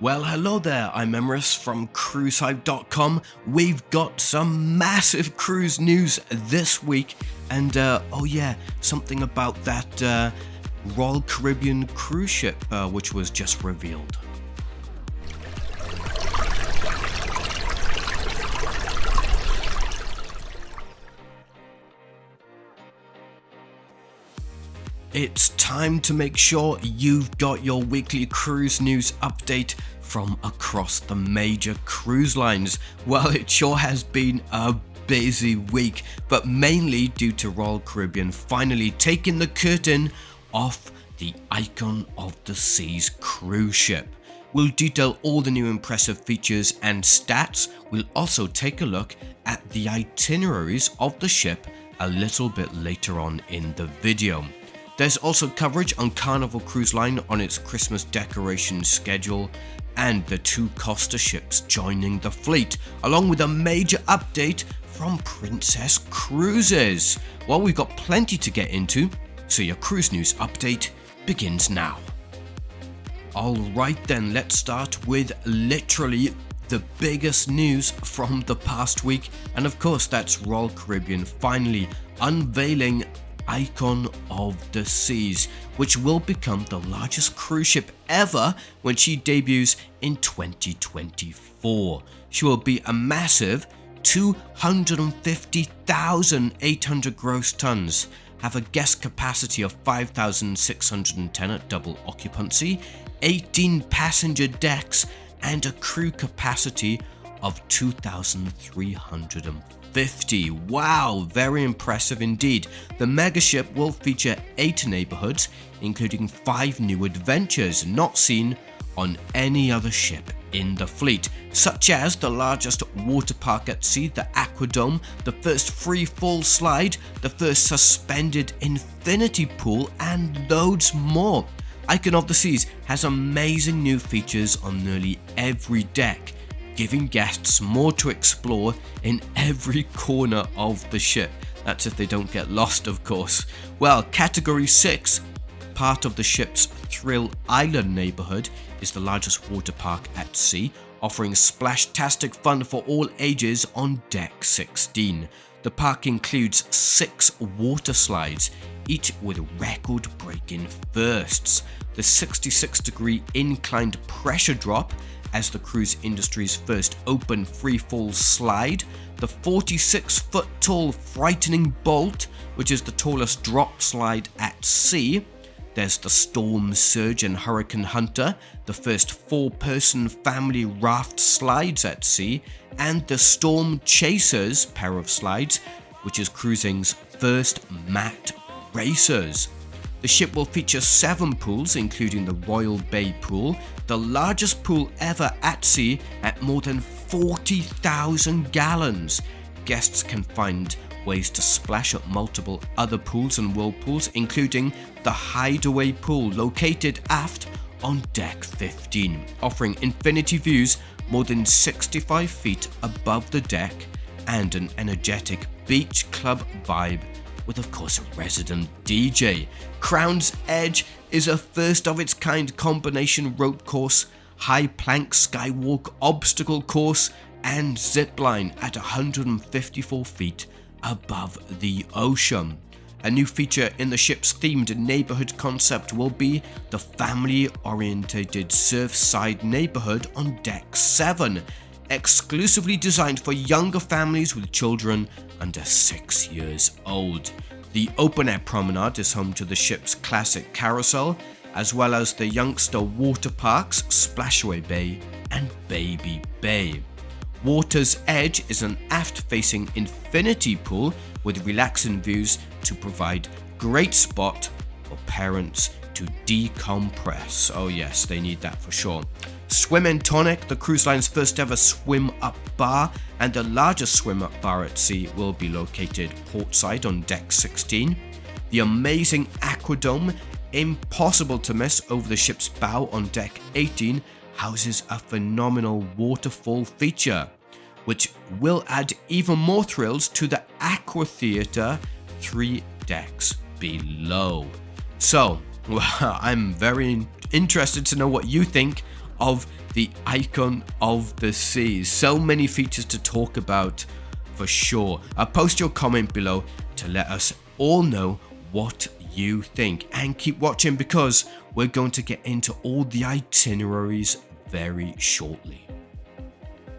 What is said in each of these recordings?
Well, hello there, I'm Emrys from cruisehype.com. We've got some massive cruise news this week, and oh yeah, something about that Royal Caribbean cruise ship which was just revealed. It's time to make sure you've got your weekly cruise news update from across the major cruise lines. Well, it sure has been a busy week, but mainly due to Royal Caribbean finally taking the curtain off the Icon of the Seas cruise ship. We'll detail all the new impressive features and stats. We'll also take a look at the itineraries of the ship a little bit later on in the video. There's also coverage on Carnival Cruise Line on its Christmas decoration schedule and the two Costa ships joining the fleet, along with a major update from Princess Cruises. Well, we've got plenty to get into, so your cruise news update begins now. Alright then, let's start with literally the biggest news from the past week, and of course that's Royal Caribbean finally unveiling Icon of the Seas, which will become the largest cruise ship ever when she debuts in 2024. She will be a massive 250,800 gross tons, have a guest capacity of 5,610 at double occupancy, 18 passenger decks, and a crew capacity of 2,350. Wow, very impressive indeed. The megaship will feature 8 neighborhoods, including 5 new adventures not seen on any other ship in the fleet, such as the largest water park at sea, the Aquadome, the first free fall slide, the first suspended infinity pool, and loads more. Icon of the Seas has amazing new features on nearly every deck, giving guests more to explore in every corner of the ship. That's if they don't get lost, of course. Well, Category 6, part of the ship's Thrill Island neighborhood, is the largest water park at sea, offering splash-tastic fun for all ages on Deck 16. The park includes 6 water slides, each with record-breaking firsts. The 66-degree inclined pressure drop as the cruise industry's first open freefall slide, the 46-foot tall Frightening Bolt, which is the tallest drop slide at sea. There's the Storm Surge and Hurricane Hunter, the first 4-person family raft slides at sea, and the Storm Chasers pair of slides, which is cruising's first mat racers. The ship will feature 7 pools, including the Royal Bay Pool, the largest pool ever at sea at more than 40,000 gallons. Guests can find ways to splash at multiple other pools and whirlpools, including the Hideaway Pool located aft on Deck 15, offering infinity views more than 65 feet above the deck and an energetic beach club vibe with, of course, a resident DJ. Crown's Edge is a first-of-its-kind combination rope course, high plank skywalk obstacle course, and zipline at 154 feet above the ocean. A new feature in the ship's themed neighborhood concept will be the family-oriented Surfside neighborhood on Deck 7, exclusively designed for younger families with children under 6 years old. The open-air promenade is home to the ship's classic carousel, as well as the youngster water parks Splashaway Bay and Baby Bay. Water's Edge is an aft-facing infinity pool with relaxing views to provide great spot for parents to decompress. Oh yes, they need that for sure. Swim and Tonic, the cruise line's first ever swim-up bar and the largest swim-up bar at sea, will be located portside on Deck 16. The amazing Aquadome, impossible to miss over the ship's bow on Deck 18, houses a phenomenal waterfall feature, which will add even more thrills to the Aqua Theatre 3 decks below. So, well, I'm very interested to know what you think of the icon of the seas. So many features to talk about for sure. Post your comment below to let us all know what you think, and keep watching because we're going to get into all the itineraries very shortly.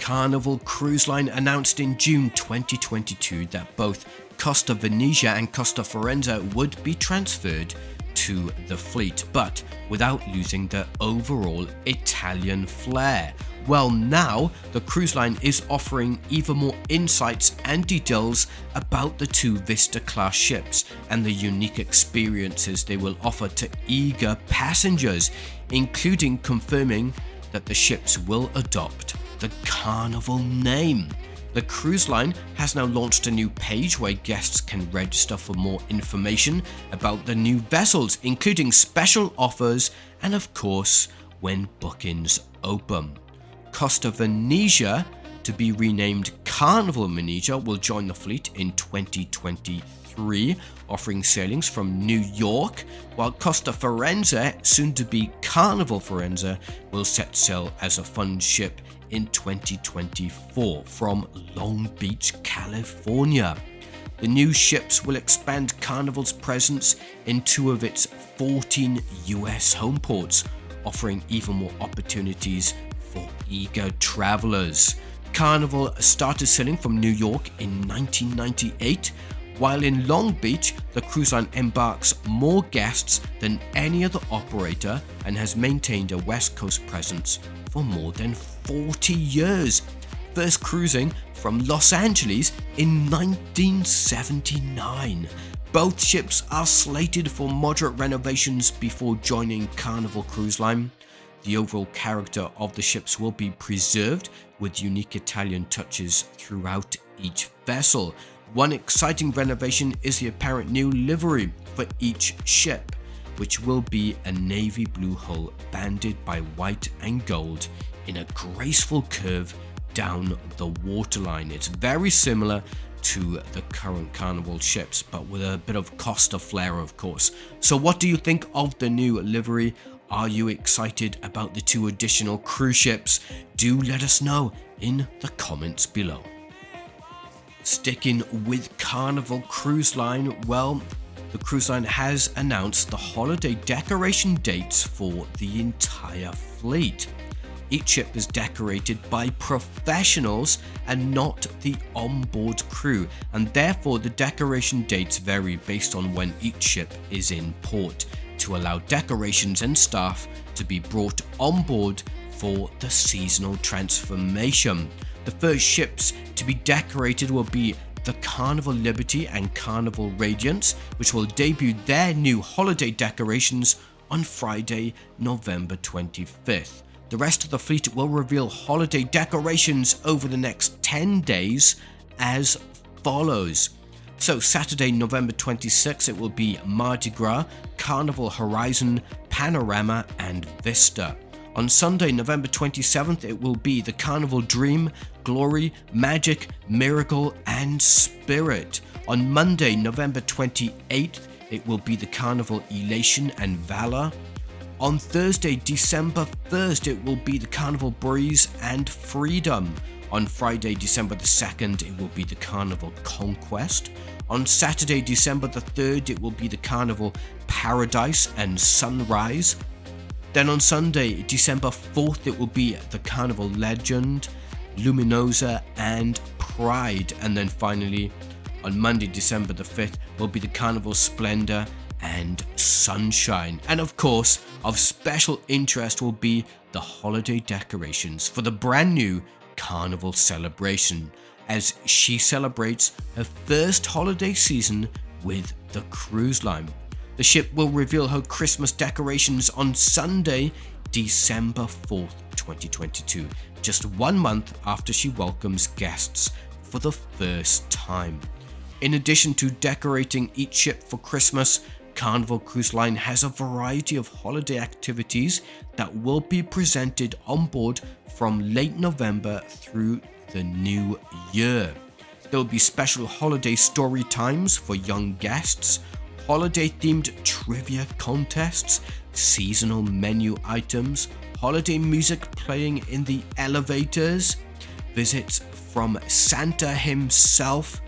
Carnival Cruise Line announced in June 2022 that both Costa Venezia and Costa Firenze would be transferred to the fleet, but without losing their overall Italian flair. Well, now the cruise line is offering even more insights and details about the two Vista class ships and the unique experiences they will offer to eager passengers, including confirming that the ships will adopt the Carnival name. The cruise line has now launched a new page where guests can register for more information about the new vessels, including special offers and of course when bookings open. Costa Venezia, to be renamed Carnival Venezia, will join the fleet in 2023, offering sailings from New York, while Costa Firenze, soon to be Carnival Firenze, will set sail as a fun ship in 2024 from Long Beach, California. The new ships will expand Carnival's presence in 2 of its 14 US home ports, offering even more opportunities for eager travelers. Carnival started sailing from New York in 1998, while in Long Beach, the cruise line embarks more guests than any other operator and has maintained a West Coast presence for more than 40 years, first cruising from Los Angeles in 1979. Both ships are slated for moderate renovations before joining Carnival Cruise Line. The overall character of the ships will be preserved with unique Italian touches throughout each vessel. One exciting renovation is the apparent new livery for each ship, which will be a navy blue hull banded by white and gold in a graceful curve down the waterline. It's very similar to the current Carnival ships, but with a bit of Costa flair, of course. So what do you think of the new livery? Are you excited about the 2 additional cruise ships? Do let us know in the comments below. Sticking with Carnival Cruise Line, well, the cruise line has announced the holiday decoration dates for the entire fleet. Each ship is decorated by professionals and not the onboard crew, and therefore the decoration dates vary based on when each ship is in port, to allow decorations and staff to be brought on board for the seasonal transformation. The first ships to be decorated will be the Carnival Liberty and Carnival Radiance, which will debut their new holiday decorations on Friday, November 25th. The rest of the fleet will reveal holiday decorations over the next 10 days as follows. So Saturday, November 26th, it will be Mardi Gras, Carnival Horizon, Panorama and Vista. On Sunday, November 27th, it will be the Carnival Dream, Glory, Magic, Miracle and Spirit. On Monday, November 28th, it will be the Carnival Elation and Valor. On Thursday, December 1st, it will be the Carnival Breeze and Freedom. On Friday, December the 2nd, it will be the Carnival Conquest. On Saturday, December the 3rd, it will be the Carnival Paradise and Sunrise. Then on Sunday, December 4th, it will be the Carnival Legend, Luminosa and Pride. And then finally, on Monday, December the 5th, will be the Carnival Splendor and Sunshine. And of course, of special interest will be the holiday decorations for the brand new Carnival Celebration, as she celebrates her first holiday season with the cruise line. The ship will reveal her Christmas decorations on Sunday, December 4th, 2022, just 1 month after she welcomes guests for the first time. In addition to decorating each ship for Christmas, Carnival Cruise Line has a variety of holiday activities that will be presented on board from late November through the new year. There will be special holiday story times for young guests, holiday-themed trivia contests, seasonal menu items, holiday music playing in the elevators, visits from Santa himself,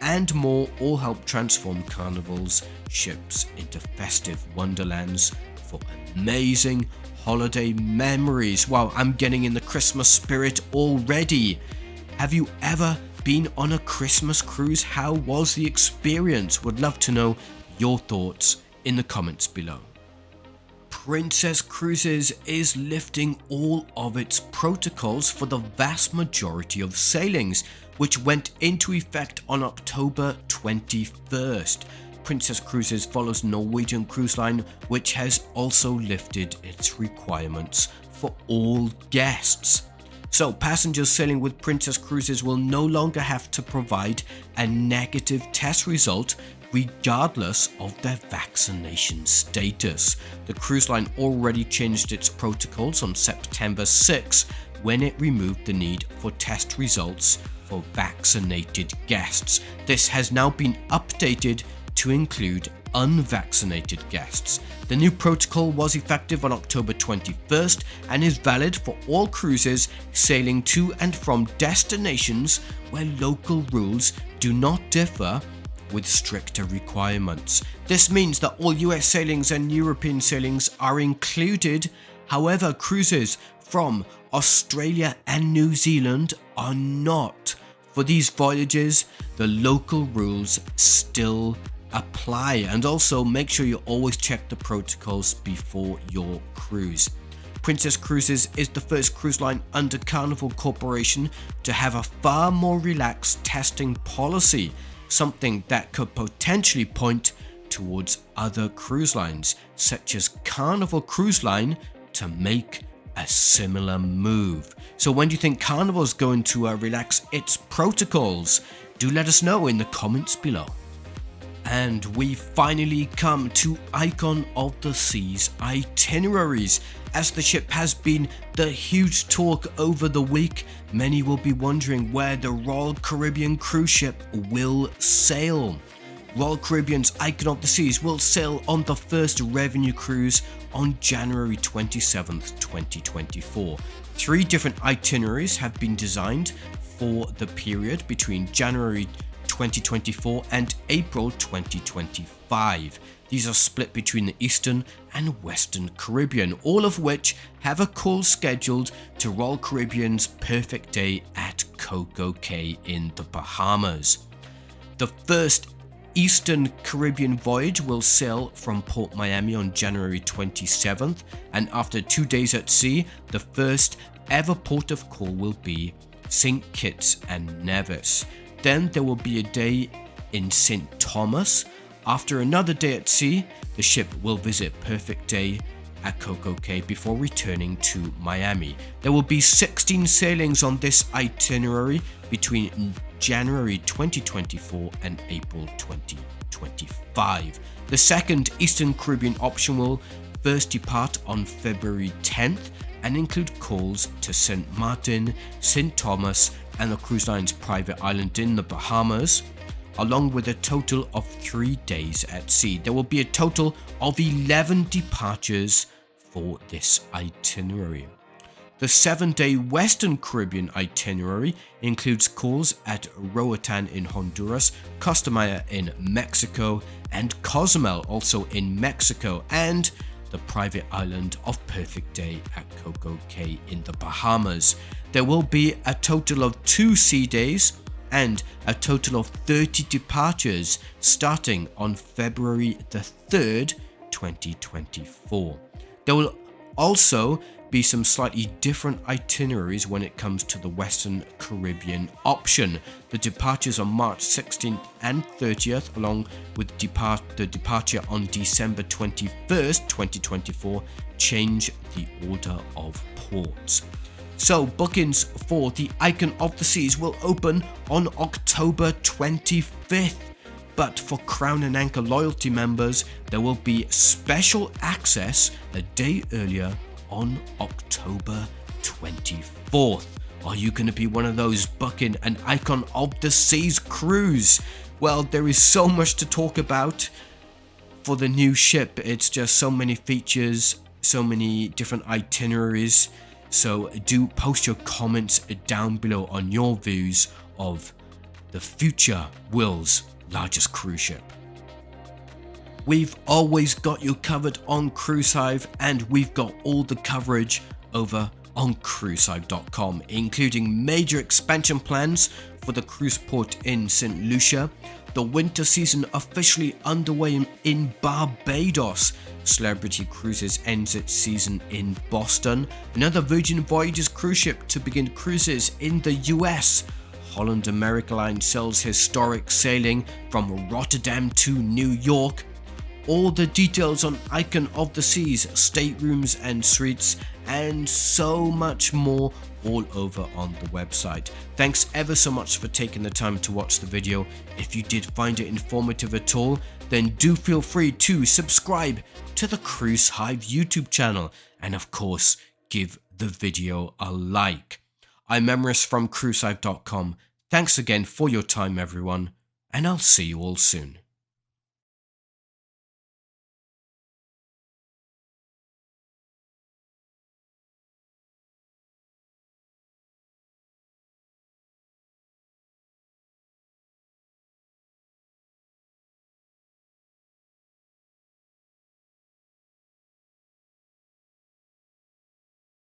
and more all help transform Carnival's ships into festive wonderlands for amazing holiday memories. Wow, I'm getting in the Christmas spirit already. Have you ever been on a Christmas cruise? How was the experience? Would love to know your thoughts in the comments below. Princess Cruises is lifting all of its protocols for the vast majority of sailings, which went into effect on October 21st. Princess Cruises follows Norwegian Cruise Line, which has also lifted its requirements for all guests. So passengers sailing with Princess Cruises will no longer have to provide a negative test result regardless of their vaccination status. The cruise line already changed its protocols on September 6 when it removed the need for test results for vaccinated guests. This has now been updated to include unvaccinated guests. The new protocol was effective on October 21st and is valid for all cruises sailing to and from destinations where local rules do not differ with stricter requirements. This means that all US sailings and European sailings are included. However, cruises from Australia and New Zealand are not. For these voyages, the local rules still apply, and also make sure you always check the protocols before your cruise. Princess Cruises is the first cruise line under Carnival Corporation to have a far more relaxed testing policy, something that could potentially point towards other cruise lines, such as Carnival Cruise Line, to make a similar move. So when do you think Carnival is going to relax its protocols? Do let us know in the comments below. And we finally come to Icon of the Seas Itineraries. As the ship has been the huge talk over the week, many will be wondering where the Royal Caribbean cruise ship will sail. Royal Caribbean's Icon of the Seas will sail on the first revenue cruise on January 27th, 2024. 3 different itineraries have been designed for the period between January 2024 and April 2025. These are split between the Eastern and Western Caribbean, all of which have a call scheduled to Royal Caribbean's Perfect Day at Coco Cay in the Bahamas. The first Eastern Caribbean voyage will sail from Port Miami on January 27th, and after 2 days at sea, the first ever port of call will be St. Kitts and Nevis. Then there will be a day in St. Thomas. After another day at sea, the ship will visit Perfect Day at Coco Cay before returning to Miami. There will be 16 sailings on this itinerary between January 2024 and April 2025. The second Eastern Caribbean option will first depart on February 10th and include calls to St. Martin, St. Thomas, and the cruise line's private island in the Bahamas, along with a total of 3 days at sea. There will be a total of 11 departures for this itinerary. The 7-day Western Caribbean itinerary includes calls at Roatan in Honduras, Costa in Mexico, and Cozumel also in Mexico, and the private island of Perfect Day at Coco Cay in the Bahamas. There will be a total of 2 sea days and a total of 30 departures starting on February the 3rd, 2024. There will also be some slightly different itineraries when it comes to the Western Caribbean option. The departures on March 16th and 30th, along with the departure on December 21st, 2024, change the order of ports. So bookings for the Icon of the Seas will open on October 25th. But for Crown and Anchor loyalty members, there will be special access a day earlier on October 24th. Are you going to be one of those booking an Icon of the Seas cruise? Well, there is so much to talk about. for the new ship. It's just so many features, so many different itineraries. So do post your comments down below on your views of the future world's largest cruise ship. We've always got you covered on CruiseHive, and we've got all the coverage over on cruisehive.com, including major expansion plans for the cruise port in St. Lucia, the winter season officially underway in Barbados, Celebrity Cruises ends its season in Boston, another Virgin Voyages cruise ship to begin cruises in the US, Holland America Line sells historic sailing from Rotterdam to New York, all the details on Icon of the Seas, staterooms and suites, and so much more all over on the website. Thanks ever so much for taking the time to watch the video. If you did find it informative at all, then do feel free to subscribe to the CruiseHive YouTube channel, and of course give the video a like. I'm Emrys from cruisehive.com. Thanks again for your time everyone, and I'll see you all soon.